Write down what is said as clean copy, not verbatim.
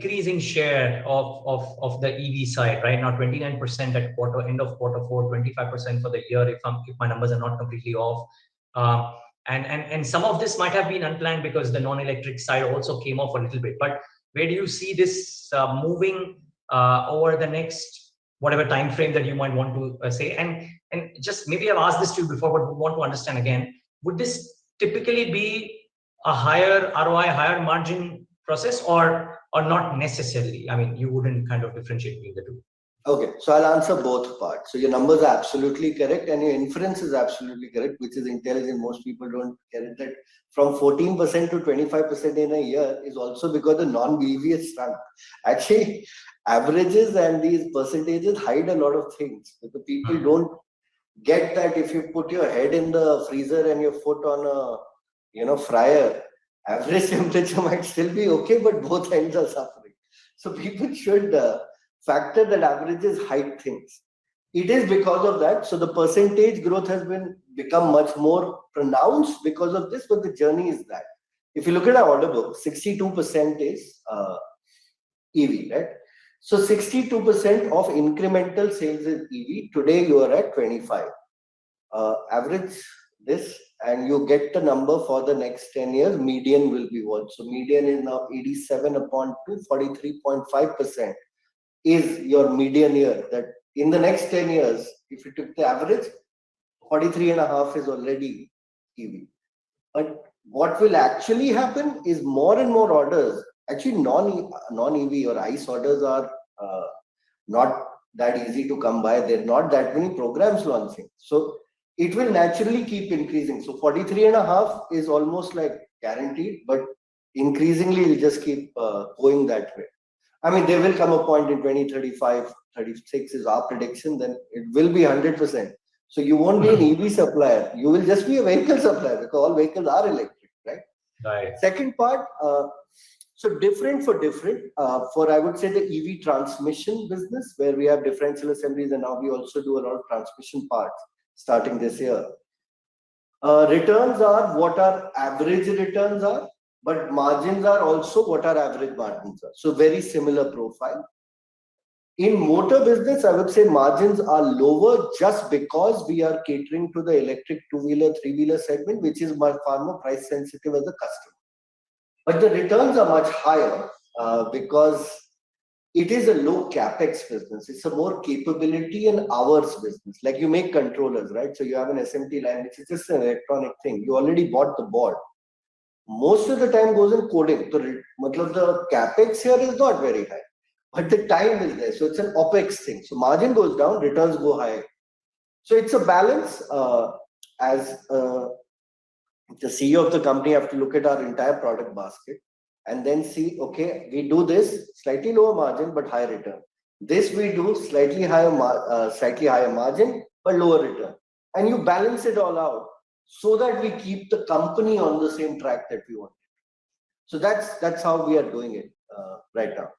increasing share of the EV side, right? Now 29% at end of quarter four, 25% for the year, if my numbers are not completely off. And some of this might have been unplanned because the non-electric side also came off a little bit. But where do you see this moving over the next whatever time frame that you might want to say? And just maybe I've asked this to you before, but we want to understand again. Would this typically be a higher ROI, higher margin process, or not necessarily? I mean, you wouldn't kind of differentiate between the two. Okay, so I'll answer both parts. So your numbers are absolutely correct and your inference is absolutely correct, which is intelligent. Most people don't get it, that from 14% to 25% in a year is also because the non-BEV has shrunk. Actually, averages and these percentages hide a lot of things. The people don't get that if you put your head in the freezer and your foot on a fryer, average temperature might still be okay, but both ends are suffering. So people should factor that averages hide things. It is because of that. So the percentage growth has become much more pronounced because of this, but the journey is that. If you look at our order book, 62% is EV, right? So 62% of incremental sales is EV. Today you are at 25. Average this and you get the number for the next 10 years. Median will be what? So median is now 87 upon 2, 43.5%. Is your median year, that in the next 10 years, if you took the average, 43.5 is already EV. But what will actually happen is more and more orders, actually non-EV or ICE orders are not that easy to come by. There are not that many programs launching. So it will naturally keep increasing. So 43.5 is almost like guaranteed, but increasingly it'll just keep going that way. I mean, there will come a point in 2035, 36 is our prediction, then it will be 100%. So you won't be an EV supplier. You will just be a vehicle supplier because all vehicles are electric, right? Right. Second part, so different for different. For I would say the EV transmission business, where we have differential assemblies and now we also do a lot of transmission parts starting this year. Returns are what our average returns are, but margins are also what our average margins are. So very similar profile. In motor business, I would say margins are lower just because we are catering to the electric two-wheeler, three-wheeler segment, which is far more price sensitive as a customer. But the returns are much higher because it is a low capex business. It's a more capability and hours business. Like you make controllers, right? So you have an SMT line, which is just an electronic thing. You already bought the board. Most of the time goes in coding. So the capex here is not very high, but the time is there. So it's an OPEX thing. So margin goes down, returns go high. So it's a balance. As the CEO of the company, I have to look at our entire product basket and then see, okay, we do this slightly lower margin, but high return. This we do slightly higher margin, but lower return. And you balance it all out so that we keep the company on the same track that we want. So that's how we are doing it right now.